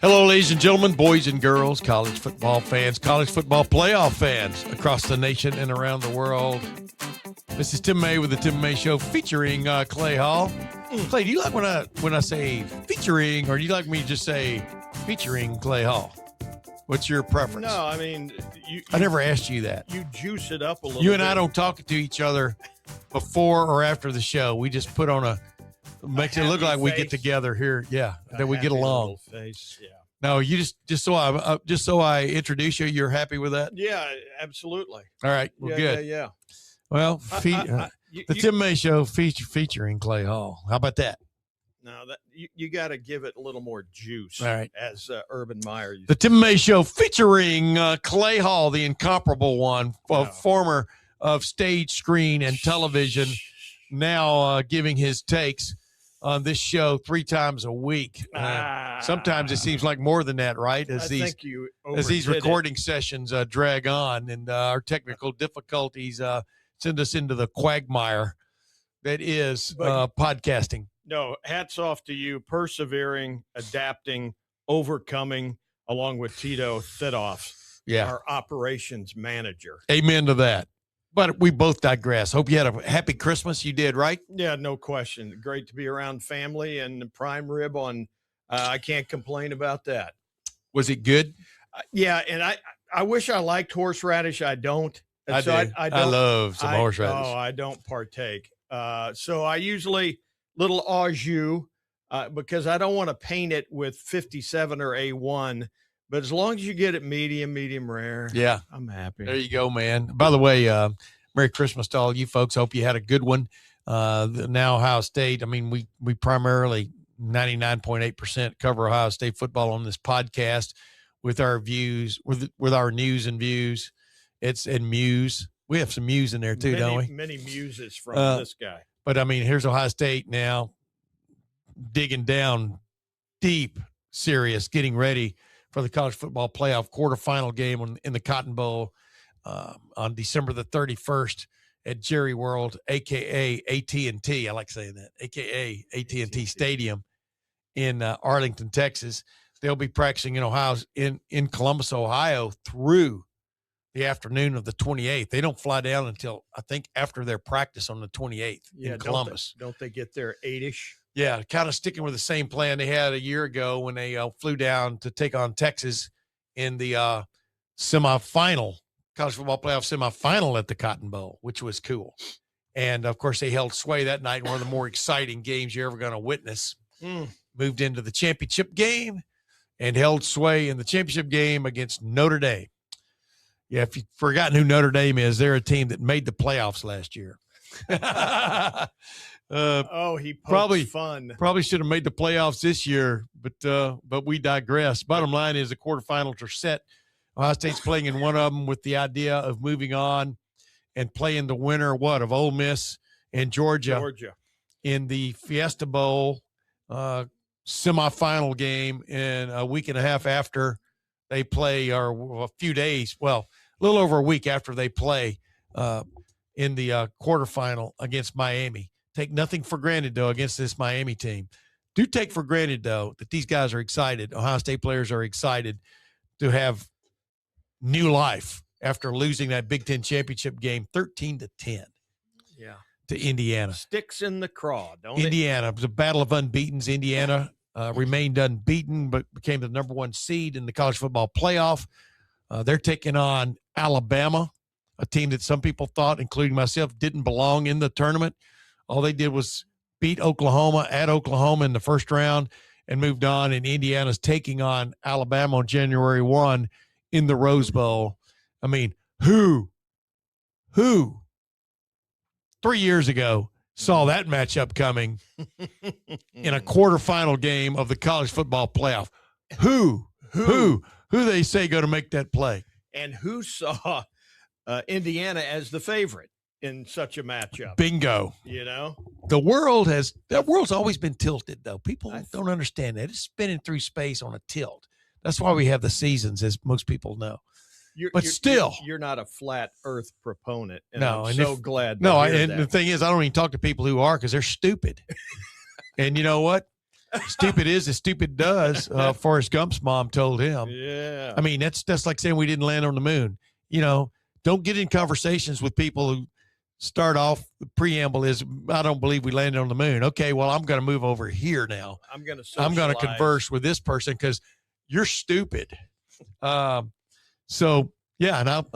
Hello, ladies and gentlemen, boys and girls, college football fans, college football playoff fans across the nation and around the world. This is Tim May with the Tim May Show featuring Clay Hall. Clay, do you like when I say featuring, or do you like me to just say featuring Clay Hall? What's your preference? No, I mean, I never asked you that. You juice it up a little. You and I don't talk to each other before or after the show. We just put on makes it look like we get together here. Yeah, that we get along. Face. Yeah. No, you just so I introduce you. You're happy with that? Yeah, absolutely. All right, well, good. Yeah. Well, the Tim May Show featuring Clay Hall. How about that? No, that you got to give it a little more juice. All right, as Urban Meyer used the Tim May Show featuring Clay Hall, the incomparable one, former of stage, screen, and television, now giving his takes on this show 3 times a week. Sometimes it seems like more than that, right? As these recording sessions drag on and our technical difficulties send us into the quagmire that is podcasting. No, hats off to you, persevering, adapting, overcoming, along with Tito Thidoff, our operations manager. Amen to that. But we both digress. Hope you had a happy Christmas. You did, right? Yeah, no question. Great to be around family and prime rib on. I can't complain about that. Was it good? Yeah, and I wish I liked horseradish. I don't. I do. I love some horseradish. Oh, I don't partake. So I usually little au jus because I don't want to paint it with 57 or A1. But as long as you get it medium rare, I'm happy. There you go, man. By the way, Merry Christmas to all you folks. Hope you had a good one. Now Ohio State, I mean, we primarily 99.8% cover Ohio State football on this podcast with our views, with our news and views. And Muse. We have some Muse in there too, don't we? Many muses from this guy. But, I mean, here's Ohio State now digging down deep, serious, getting ready for the college football playoff quarterfinal game in the Cotton Bowl on December the 31st at Jerry World, a.k.a. AT&T. I like saying that, a.k.a. AT&T Stadium in Arlington, Texas. They'll be practicing in Columbus, Ohio through the afternoon of the 28th. They don't fly down until, I think, after their practice on the 28th in Columbus. Don't they get there 8-ish? Yeah, kind of sticking with the same plan they had a year ago when they flew down to take on Texas in the semifinal, college football playoff semifinal at the Cotton Bowl, which was cool. And, of course, they held sway that night in one of the more exciting games you're ever going to witness. Moved into the championship game and held sway in the championship game against Notre Dame. Yeah, if you've forgotten who Notre Dame is, they're a team that made the playoffs last year. He pokes fun. Probably should have made the playoffs this year, but we digress. Bottom line is the quarterfinals are set. Ohio State's playing in one of them with the idea of moving on and playing the winner of Ole Miss and Georgia in the Fiesta Bowl semifinal game in a week and a half after they play, or a few days, a little over a week after they play in the quarterfinal against Miami. Take nothing for granted, though, against this Miami team. Do take for granted, though, that these guys are excited. Ohio State players are excited to have new life after losing that Big Ten championship game 13-10 to Indiana. Sticks in the craw, don't Indiana. It was a battle of unbeatens. Indiana remained unbeaten, but became the number 1 seed in the college football playoff. They're taking on Alabama, a team that some people thought, including myself, didn't belong in the tournament. All they did was beat Oklahoma at Oklahoma in the first round and moved on. And Indiana's taking on Alabama on January 1 in the Rose Bowl. I mean, who 3 years ago saw that matchup coming in a quarterfinal game of the college football playoff? Who they say going to make that play? And who saw Indiana as the favorite in such a matchup? Bingo. The world's always been tilted, though. People don't understand that. It's spinning through space on a tilt. That's why we have the seasons, as most people know. You're not a flat Earth proponent, and I'm so glad. And the thing is, I don't even talk to people who are, because they're stupid. And you know what? Stupid is as stupid does. Forrest Gump's mom told him. Yeah. I mean, that's like saying we didn't land on the moon. You know, don't get in conversations with people who start off, the preamble is, I don't believe we landed on the moon. Okay, well, I'm going to move over here now. I'm going to converse with this person because you're stupid. So, yeah, and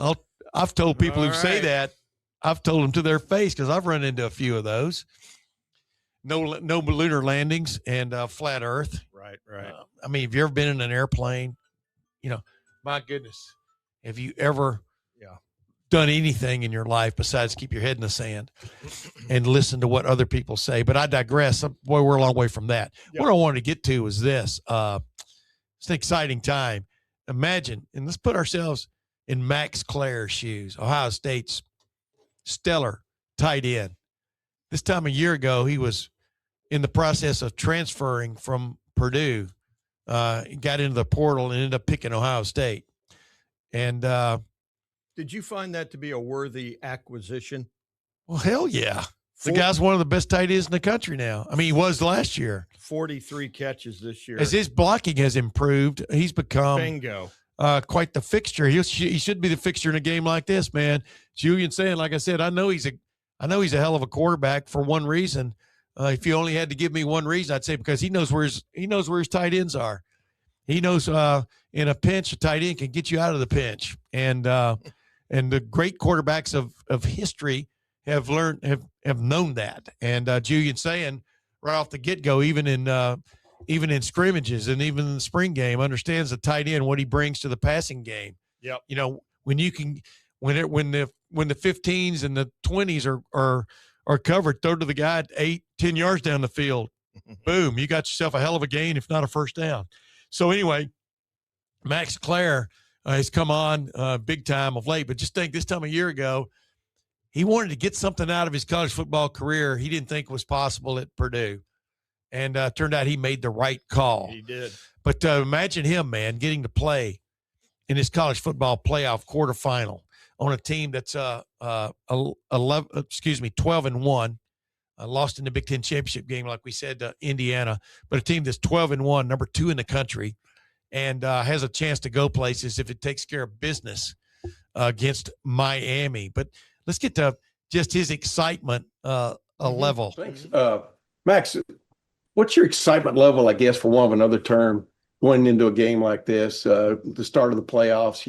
I've told people who say that, I've told them to their face because I've run into a few of those. No lunar landings and flat Earth. Right. I mean, have you ever been in an airplane? You know, my goodness, have you ever done anything in your life besides keep your head in the sand and listen to what other people say? But I digress. Boy, we're a long way from that. What I wanted to get to is this. It's an exciting time. Imagine, and let's put ourselves in Max Klare's shoes, Ohio State's stellar tight end. This time a year ago, he was in the process of transferring from Purdue, got into the portal and ended up picking Ohio State. And did you find that to be a worthy acquisition? Well, hell yeah. The guy's one of the best tight ends in the country now. I mean, he was last year. 43 catches this year. As his blocking has improved, he's become quite the fixture. He should be the fixture in a game like this, man. Julian saying, like I said, I know he's a hell of a quarterback for one reason. If you only had to give me one reason, I'd say because he knows where his tight ends are. He knows in a pinch, a tight end can get you out of the pinch. And the great quarterbacks of history have known that. And Julian saying right off the get-go, even in scrimmages and even in the spring game, understands the tight end, what he brings to the passing game. Yep. You know, when the 15s and the 20s are covered, throw to the guy 8-10 yards down the field. Boom, you got yourself a hell of a gain, if not a first down. So anyway, Max Klare has come on big time of late, but just think this time a year ago, he wanted to get something out of his college football career he didn't think was possible at Purdue. And turned out he made the right call. He did. But imagine him, man, getting to play in his college football playoff quarterfinal on a team that's 12-1, lost in the Big Ten championship game, like we said, to Indiana, but a team that's 12-1, number 2 in the country, and has a chance to go places if it takes care of business against Miami. But let's get to just his excitement level. Thanks. Max, what's your excitement level, I guess, for want of another term, going into a game like this, the start of the playoffs?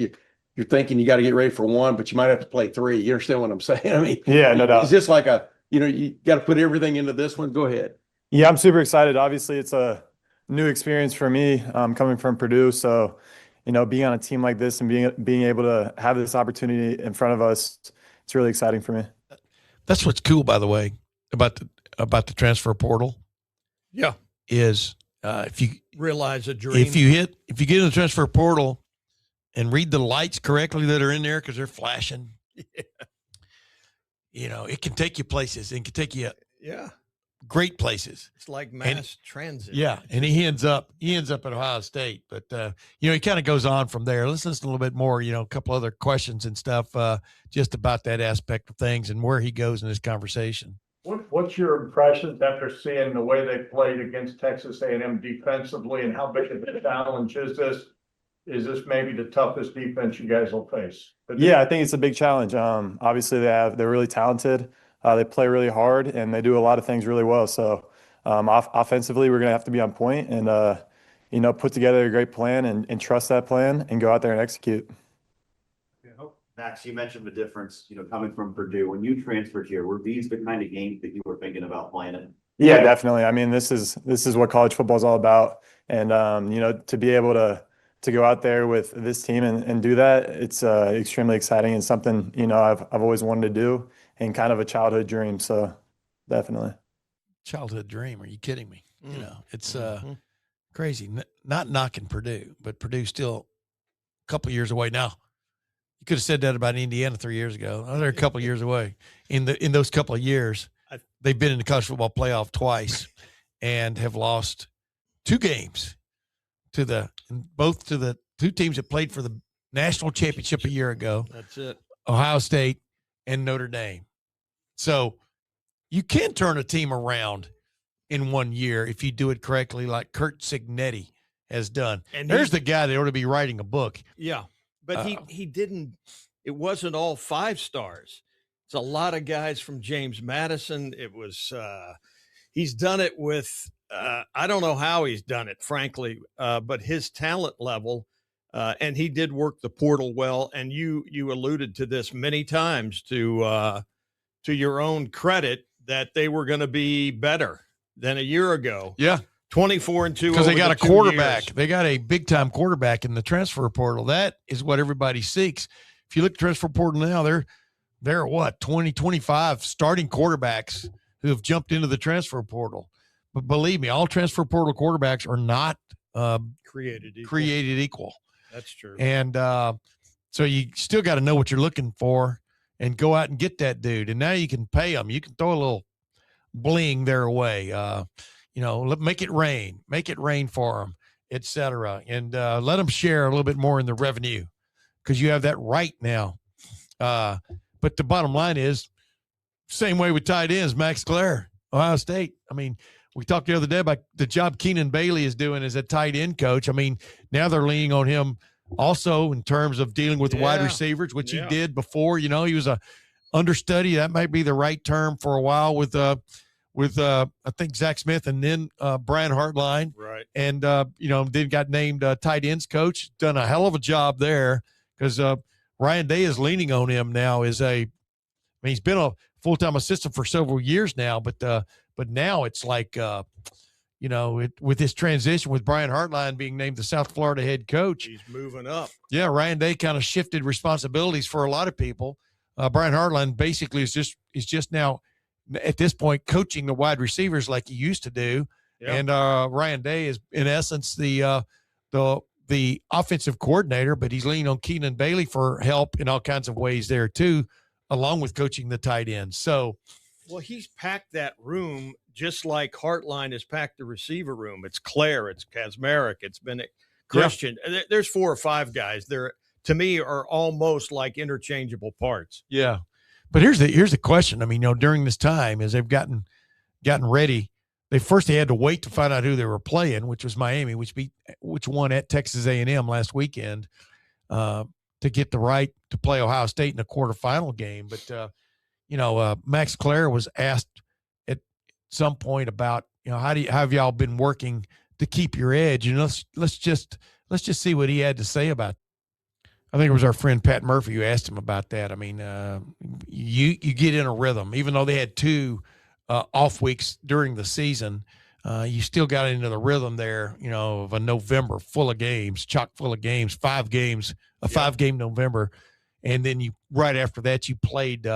You're thinking you got to get ready for one, but you might have to play 3. You understand what I'm saying? I mean, yeah, no doubt. Is this like you got to put everything into this one? Go ahead. Yeah, I'm super excited. Obviously, it's a new experience for me coming from Purdue. So, being on a team like this and being able to have this opportunity in front of us, it's really exciting for me. That's what's cool, by the way, about the transfer portal. Yeah, is if you realize a dream. If you get in the transfer portal and read the lights correctly that are in there because they're flashing, it can take you places. It can take you great places. It's like mass transit. Yeah, and he ends up at Ohio State, but he kind of goes on from there. Let's listen a little bit more. A couple other questions and stuff just about that aspect of things and where he goes in this conversation. What's your impressions after seeing the way they played against Texas A&M defensively, and how big of a challenge is this? Is this maybe the toughest defense you guys will face? Yeah, I think it's a big challenge. Obviously, they're really talented. They play really hard, and they do a lot of things really well. So offensively, we're going to have to be on point and, put together a great plan and trust that plan and go out there and execute. Max, you mentioned the difference, coming from Purdue. When you transferred here, were these the kind of games that you were thinking about playing in? Yeah, definitely. I mean, this is what college football is all about. And, to be able to go out there with this team and do that, it's extremely exciting and something, I've always wanted to do and kind of a childhood dream. So definitely. Childhood dream. Are you kidding me? It's crazy. Not knocking Purdue, but Purdue's still a couple of years away now. You could have said that about Indiana 3 years ago. They're a couple of years away. In those couple of years, they've been in the college football playoff twice and have lost 2 games to both the 2 teams that played for the national championship a year ago. That's it. Ohio State and Notre Dame. So you can turn a team around in 1 year if you do it correctly, like Kurt Signetti has done. And there's the guy that ought to be writing a book. Yeah, but he didn't. It wasn't all 5 stars. It's a lot of guys from James Madison. It was he's done it with I don't know how he's done it, frankly, but his talent level, and he did work the portal well. And you alluded to this many times to your own credit that they were going to be better than a year ago. Yeah. 24-2 because they got a 2 quarterback. years. They got a big time quarterback in the transfer portal. That is what everybody seeks. If you look at the transfer portal now, they're what, 20, 25 starting quarterbacks who have jumped into the transfer portal. But believe me, all transfer portal quarterbacks are not Created equal. That's true. And so you still got to know what you're looking for and go out and get that dude. And now you can pay them. You can throw a little bling their way. Make it rain for them, et cetera. And let them share a little bit more in the revenue because you have that right now. But the bottom line is same way with tight ends, Max Klare, Ohio State. I mean, we talked the other day about the job Keenan Bailey is doing as a tight end coach. I mean, now they're leaning on him also in terms of dealing with wide receivers, which he did before. He was a understudy. That might be the right term for a while with I think Zach Smith and then Brian Hartline. Right. And, then got named tight ends coach. Done a hell of a job there because Ryan Day is leaning on him now he's been a full-time assistant for several years now, but now it's like, with this transition with Brian Hartline being named the South Florida head coach. He's moving up. Yeah, Ryan Day kind of shifted responsibilities for a lot of people. Brian Hartline basically is just now at this point coaching the wide receivers like he used to do. Yep. And Ryan Day is in essence the offensive coordinator, but he's leaning on Keenan Bailey for help in all kinds of ways there too, along with coaching the tight ends. So, well, he's packed that room just like Hartline has packed the receiver room. It's Klare, it's Kazmarek, it's Bennett, Christian. Yeah. There's 4 or 5 guys there, to me, are almost like interchangeable parts. Yeah. But here's the question. I mean, during this time, as they've gotten ready, they had to wait to find out who they were playing, which was Miami, which won at Texas A&M last weekend to get the right to play Ohio State in a quarterfinal game. But Max Klare was asked at some point about how have y'all been working to keep your edge? And let's just see what he had to say about it. I think it was our friend Pat Murphy who asked him about that. I mean, you get in a rhythm, even though they had 2 off weeks during the season. You still got into the rhythm there, of a November full of games, chock full of games, 5 games, a 5-game November. And then right after that, you played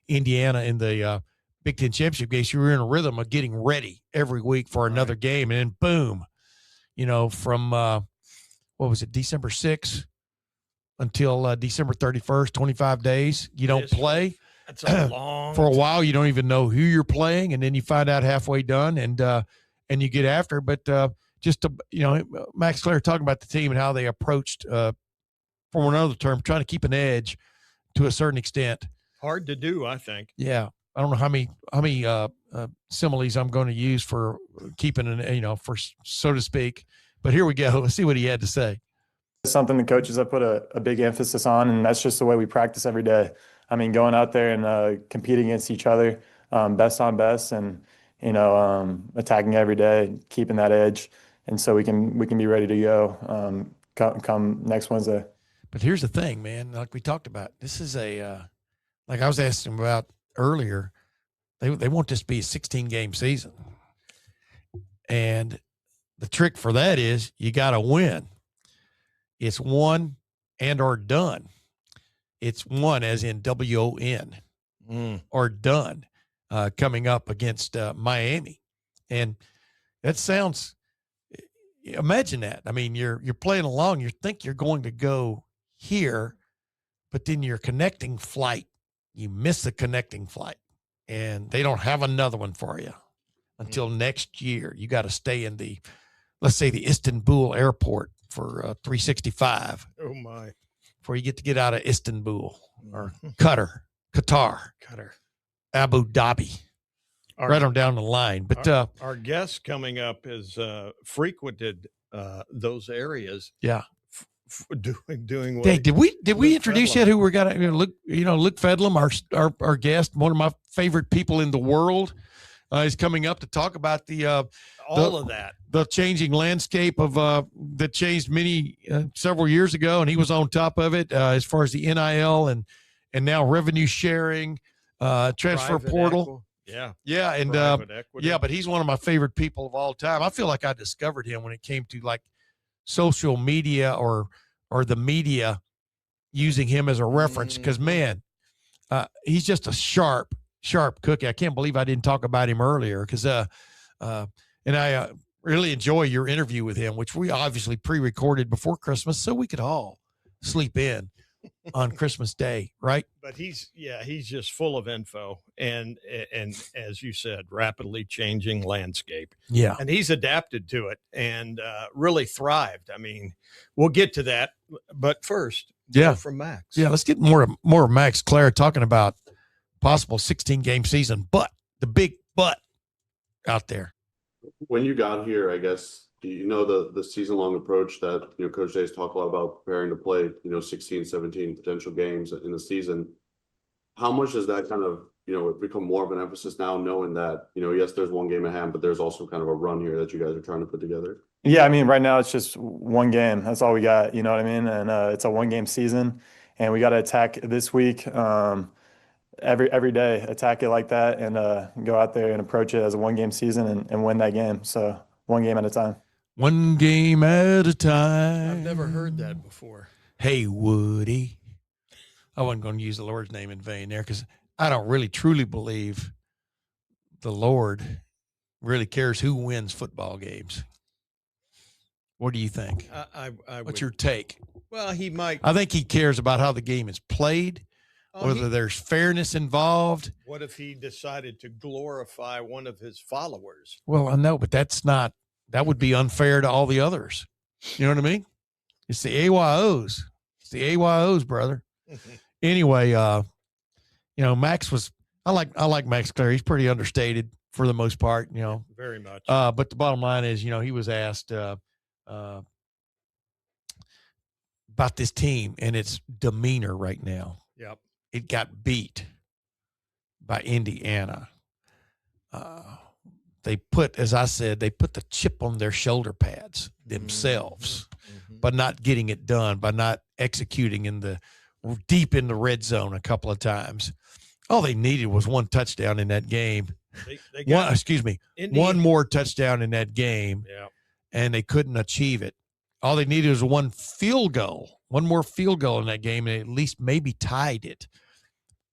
Indiana in the Big Ten championship games. You were in a rhythm of getting ready every week for another game. And then boom, from December 6th until December 31st, 25 days, you don't play. That's a long for a while. You don't even know who you're playing. And then you find out halfway done and you get after, but Max Klare talking about the team and how they approached, for another term, trying to keep an edge to a certain extent. Hard to do, I think. Yeah. I don't know how many similes I'm going to use for keeping for so to speak, but here we go. Let's see what he had to say. It's something the coaches have put a big emphasis on, and that's just the way we practice every day. I mean, going out there and competing against each other, best on best, and attacking every day, keeping that edge, and so we can be ready to go come next Wednesday. But here's the thing, man. Like we talked about, this is like I was asking about earlier. They want this to be a 16-game season, and the trick for that is you got to win. It's won and or done. It's won as in WON or done coming up against Miami. And that sounds, imagine that. I mean, you're playing along, you think you're going to go here, but then your connecting flight, you miss the connecting flight and they don't have another one for you until next year. You got to stay in let's say the Istanbul airport for 365. Oh my. Before you get out of Istanbul or Qatar, Cutter. Abu Dhabi. right on down the line. But our guest coming up has frequented those areas. Yeah. Doing what? Hey, did we introduce Fedlam. yet who we're gonna Luke Fedlam, our guest, one of my favorite people in the world, is coming up to talk about the changing landscape of that changed several years ago, and he was on top of it as far as the NIL and now revenue sharing, transfer Private portal. Yeah, and but he's one of my favorite people of all time. I feel like I discovered him when it came to like social media or the media using him as a reference, because man, he's just a sharp cookie. I can't believe I didn't talk about him earlier, because and I really enjoy your interview with him, which we obviously pre-recorded before Christmas so we could all sleep in on Christmas Day, right? But he's just full of info and as you said, rapidly changing landscape. Yeah. And he's adapted to it and really thrived. I mean, we'll get to that, but first, more from Max. Yeah, let's get more of Max Klare talking about possible 16-game season, but the big but out there. When you got here, I guess, you know, the season-long approach that, you know, Coach Jay's talked a lot about preparing to play, you know, 16, 17 potential games in the season. How much does that kind of, you know, become more of an emphasis now, knowing that, you know, yes, there's one game at hand, but there's also kind of a run here that you guys are trying to put together? Yeah, I mean, right now it's just one game. That's all we got, you know what I mean? And it's a one-game season, and we got to attack this week. Every day, attack it like that, and go out there and approach it as a one-game season and win that game. So one game at a time. One game at a time. I've never heard that before. Hey, Woody. I wasn't going to use the Lord's name in vain there, because I don't really truly believe the Lord really cares who wins football games. What do you think? What's your take? Well, he might. I think he cares about how the game is played, whether there's fairness involved. What if he decided to glorify one of his followers? Well, I know, but that would be unfair to all the others. You know what I mean? It's the AYOs. It's the AYOs, brother. Anyway, you know, I like Max Klare. He's pretty understated for the most part, you know. Very much. But the bottom line is, you know, he was asked about this team and its demeanor right now. Yep. It got beat by Indiana. They put, as I said, the chip on their shoulder pads themselves, by not getting it done, by not executing deep in the red zone a couple of times. All they needed was one touchdown in that game. One more touchdown in that game, and they couldn't achieve it. All they needed was one more field goal in that game, and at least maybe tied it.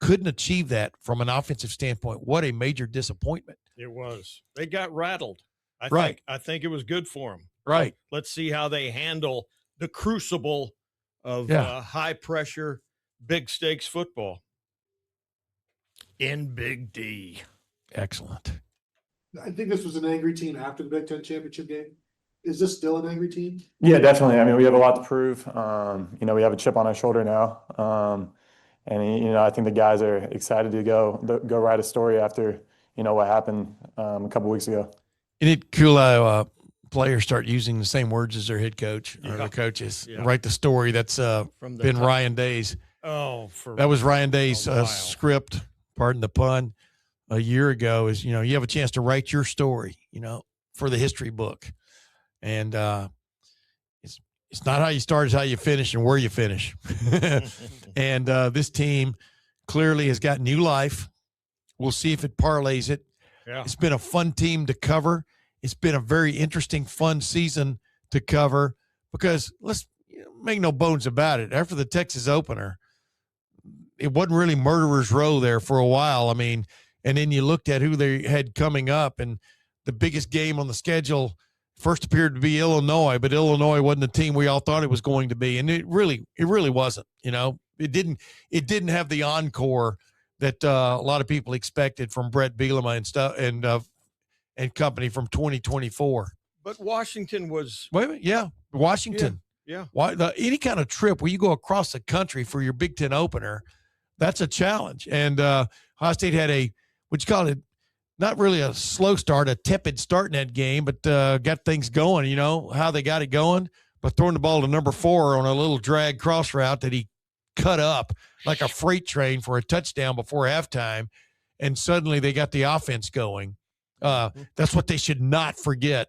Couldn't achieve that from an offensive standpoint. What a major disappointment. It was. They got rattled. Right. I think it was good for them. Right. Let's see how they handle the crucible of high pressure, big stakes football in Big D. Excellent. I think this was an angry team after the Big Ten championship game. Is this still an angry team? Yeah, definitely. I mean, we have a lot to prove. You know, we have a chip on our shoulder now. And, you know, I think the guys are excited to go write a story after, you know, what happened a couple weeks ago. Isn't it cool how players start using the same words as their head coach or their coaches? Yeah. Write the story. That's been Ryan Day's. That was Ryan Day's script, pardon the pun, a year ago. Is, you know, you have a chance to write your story, you know, for the history book. And it's not how you start, it's how you finish and where you finish. And this team clearly has got new life. We'll see if it parlays it. Yeah. It's been a fun team to cover. It's been a very interesting, fun season to cover, because let's make no bones about it. After the Texas opener, it wasn't really murderer's row there for a while. I mean, and then you looked at who they had coming up, and the biggest game on the schedule first appeared to be Illinois, but Illinois wasn't the team we all thought it was going to be. And it really wasn't, you know, it didn't have the encore that a lot of people expected from Brett Bielema and stuff and company from 2024. But Washington was. Wait a minute. Yeah. Washington. Yeah. Any kind of trip where you go across the country for your Big Ten opener, that's a challenge. And Ohio State had not really a slow start, a tepid start in that game, but got things going. You know how they got it going? By throwing the ball to number 4 on a little drag cross route that he cut up like a freight train for a touchdown before halftime, and suddenly they got the offense going. That's what they should not forget.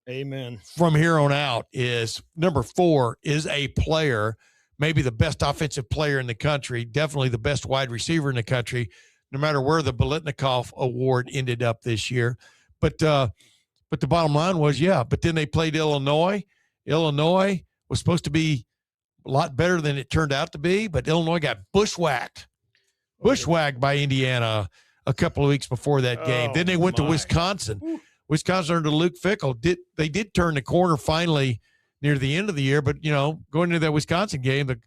Amen. From here on out is number 4 is a player, maybe the best offensive player in the country, definitely the best wide receiver in the country, no matter where the Biletnikoff Award ended up this year. But the bottom line was, but then they played Illinois. Illinois was supposed to be a lot better than it turned out to be, but Illinois got bushwhacked by Indiana a couple of weeks before that game. Then they went to Wisconsin. Ooh. Wisconsin under Luke Fickell. They did turn the corner finally near the end of the year, but, going into that Wisconsin game, the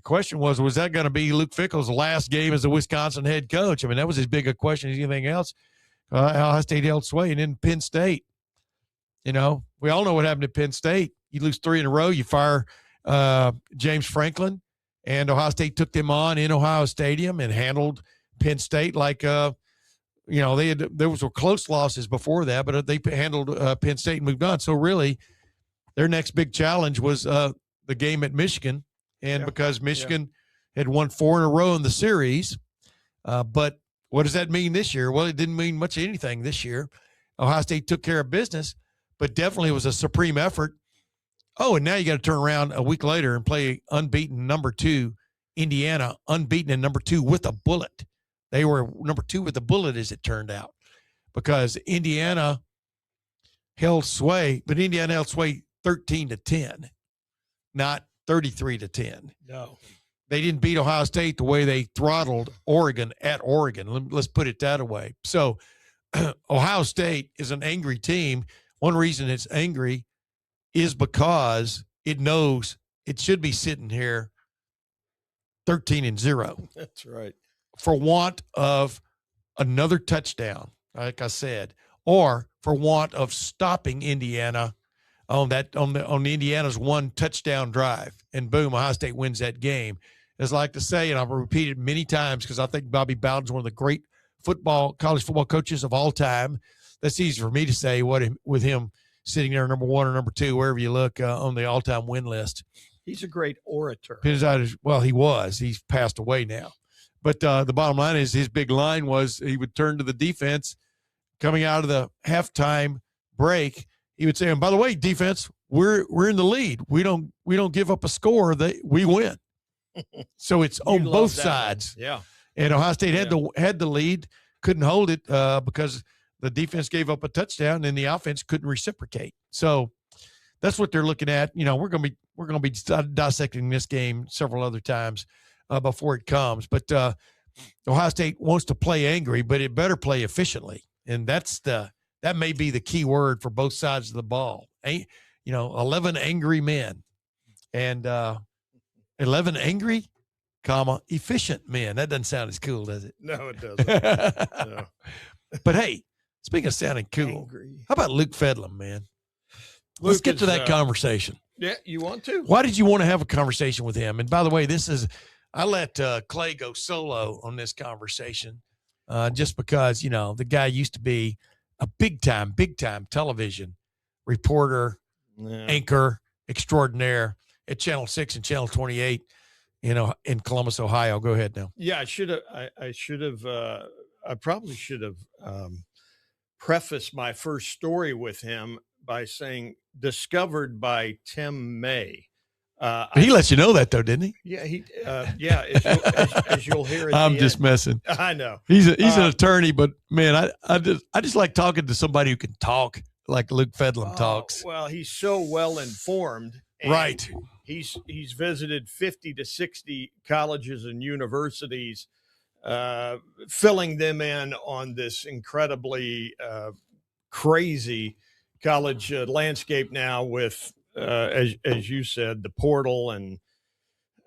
question was that going to be Luke Fickell's last game as a Wisconsin head coach? I mean, that was as big a question as anything else. Ohio State held sway, and then Penn State. We all know what happened at Penn State. You lose 3 in a row, you fire James Franklin, and Ohio State took them on in Ohio Stadium and handled Penn State like there were close losses before that, but they handled Penn State and moved on. So really, their next big challenge was the game at Michigan, and because Michigan had won 4 in a row in the series, but what does that mean this year? Well, it didn't mean much of anything this year. Ohio State took care of business, but definitely was a supreme effort. Oh, and now you got to turn around a week later and play unbeaten number 2 Indiana, unbeaten and number 2 with a bullet. They were number 2 with a bullet, as it turned out, because Indiana held sway, but Indiana held sway 13-10, not 33-10. No. They didn't beat Ohio State the way they throttled Oregon at Oregon. Let's put it that way. So Ohio State is an angry team. One reason it's angry is because it knows it should be sitting here 13-0. That's right. For want of another touchdown, like I said, or for want of stopping Indiana on Indiana's 1 touchdown drive, and boom, Ohio State wins that game. As I like to say, and I've repeated many times because I think Bobby Bowden's one of the great college football coaches of all time. That's easy for me to say with him sitting there number 1 or number 2, wherever you look on the all-time win list. He's a great orator. Well, he was. He's passed away now. But the bottom line is his big line was he would turn to the defense coming out of the halftime break. He would say, and by the way, defense, we're in the lead. We don't give up a score. We win. So it's on both sides. Yeah. And Ohio State had the lead, couldn't hold it because the defense gave up a touchdown and the offense couldn't reciprocate. So that's what they're looking at. We're going to be dissecting this game several other times before it comes. But Ohio State wants to play angry, but it better play efficiently. And that may be the key word for both sides of the ball. 11 angry men and 11 angry, efficient men. That doesn't sound as cool, does it? No, it doesn't. No. But hey, speaking of sounding cool, how about Luke Fedlam, man? Let's get to that conversation. Yeah, you want to? Why did you want to have a conversation with him? And by the way, I let Clay go solo on this conversation just because, the guy used to be a big time television reporter, anchor extraordinaire at Channel 6 and Channel 28, in Columbus, Ohio. Go ahead now. Yeah, I probably should have prefaced my first story with him by saying discovered by Tim May. He let you know that though, didn't he? Yeah, as you'll hear. I'm just messing. I know. He's an attorney, but man, I just like talking to somebody who can talk like Luke Fedlam talks. Well, he's so well informed. Right. He's visited 50 to 60 colleges and universities, filling them in on this incredibly crazy college landscape now with, as you said, the portal, and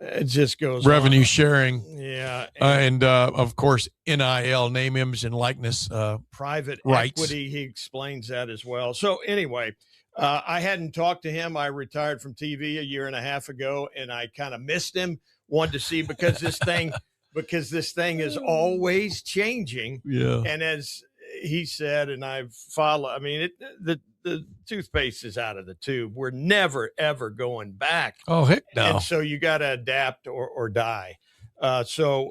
it just goes revenue on. sharing. Yeah. And of course, NIL, name, image, and likeness. Private rights. equity. He explains that as well. So anyway, I hadn't talked to him. I retired from TV a year and a half ago, and I kind of missed him. Wanted to see, because this thing because this thing is always changing. Yeah. And as he said, and I follow, I mean, the toothpaste is out of the tube. We're never, ever going back. Oh, heck no. And so you got to adapt or die. So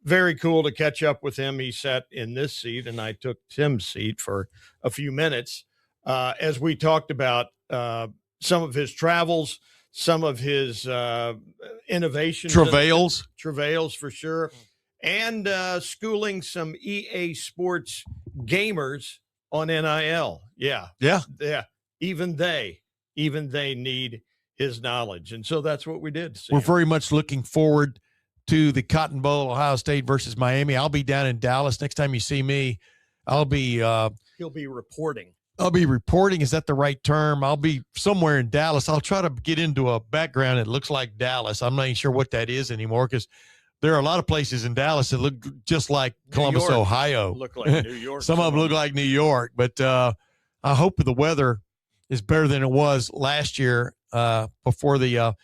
very cool to catch up with him. He sat in this seat, and I took Tim's seat for a few minutes as we talked about some of his travels, some of his innovations. Travails for sure. And schooling some EA Sports gamers on NIL. Yeah. Even they need his knowledge. And so that's what we did. We're very much looking forward to the Cotton Bowl, Ohio State versus Miami. I'll be down in Dallas. Next time you see me, I'll be he'll be reporting. I'll be reporting. Is that the right term? I'll be somewhere in Dallas. I'll try to get into a background that looks like Dallas. I'm not even sure what that is anymore, because there are a lot of places in Dallas that look just like Columbus, Ohio. Look like New York. Some of them look like New York, but I hope the weather is better than it was last year before the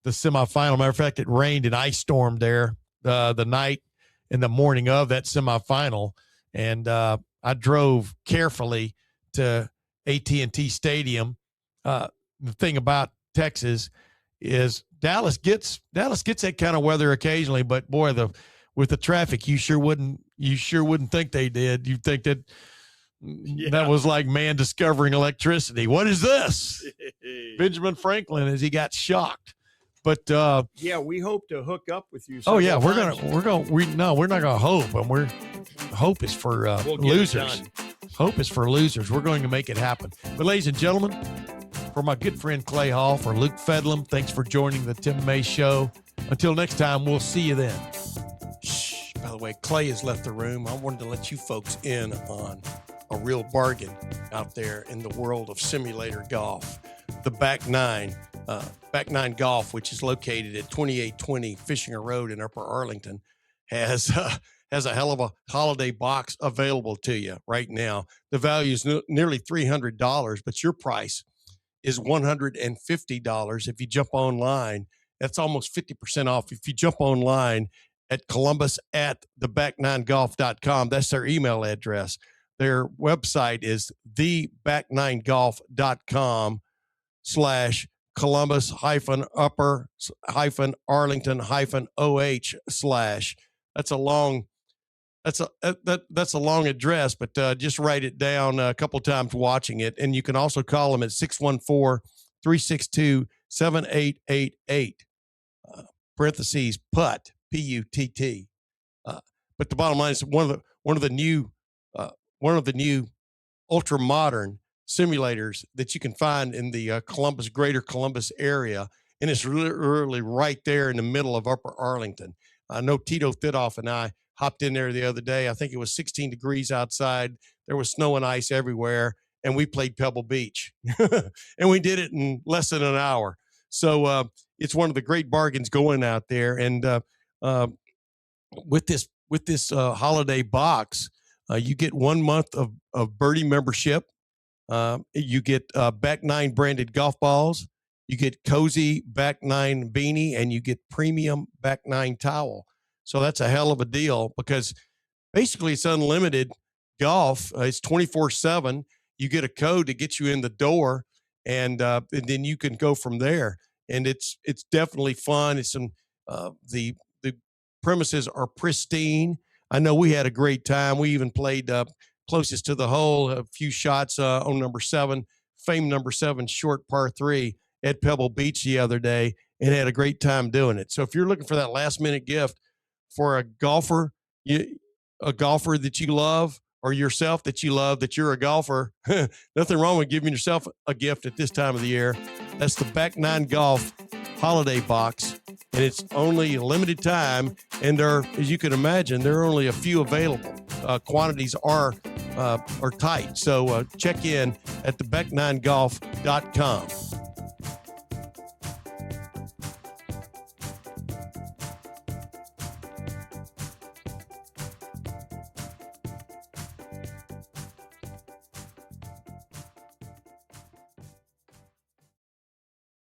semifinal. Matter of fact, it rained and ice stormed there the night and the morning of that semifinal, and I drove carefully to AT&T Stadium. The thing about Texas is Dallas gets that kind of weather occasionally, but boy, with the traffic, you sure wouldn't think they did. You'd think that that was like man discovering electricity. What is this? Benjamin Franklin, as he got shocked. But we hope to hook up with you. We're not gonna hope, and hope is for losers. Hope is for losers. We're going to make it happen. But ladies and gentlemen, for my good friend Clay Hall, for Luke Fedlam, thanks for joining the Tim May Show. Until next time, we'll see you then. Shh. By the way, Clay has left the room. I wanted to let you folks in on a real bargain out there in the world of simulator golf. The Back Nine Golf, which is located at 2820 Fishinger Road in Upper Arlington, has a hell of a holiday box available to you right now. The value is nearly $300, but your price is $150 if you jump online. That's almost 50% off if you jump online at Columbus at theback9golf.com. That's their email address. Their website is theback9golf.com/Columbus-upper-Arlington-OH/ That's a long address, but just write it down a couple times watching it. And you can also call them at 614-362-7888, parentheses, PUTT, P-U-T-T. But the bottom line is one of the new ultra modern simulators that you can find in the greater Columbus area. And it's really right there in the middle of Upper Arlington. I know Tito Thidoff and I hopped in there the other day. I think it was 16 degrees outside. There was snow and ice everywhere, and we played Pebble Beach. And we did it in less than an hour. So it's one of the great bargains going out there. And with this holiday box, you get 1 month of Birdie membership. You get Back Nine branded golf balls. You get cozy Back Nine beanie, and you get premium Back Nine towel. So that's a hell of a deal, because basically it's unlimited golf. It's 24/7. You get a code to get you in the door, and then you can go from there. And it's definitely fun. It's the premises are pristine. I know we had a great time. We even played closest to the hole, a few shots on number 7, famed number 7 short par 3 at Pebble Beach the other day, and had a great time doing it. So if you're looking for that last minute gift for a golfer that you love, or yourself that you love, that you're a golfer, nothing wrong with giving yourself a gift at this time of the year. That's the Back Nine Golf holiday box, and it's only a limited time. And as you can imagine, there are only a few available. Quantities are tight. So check in at theback9golf.com.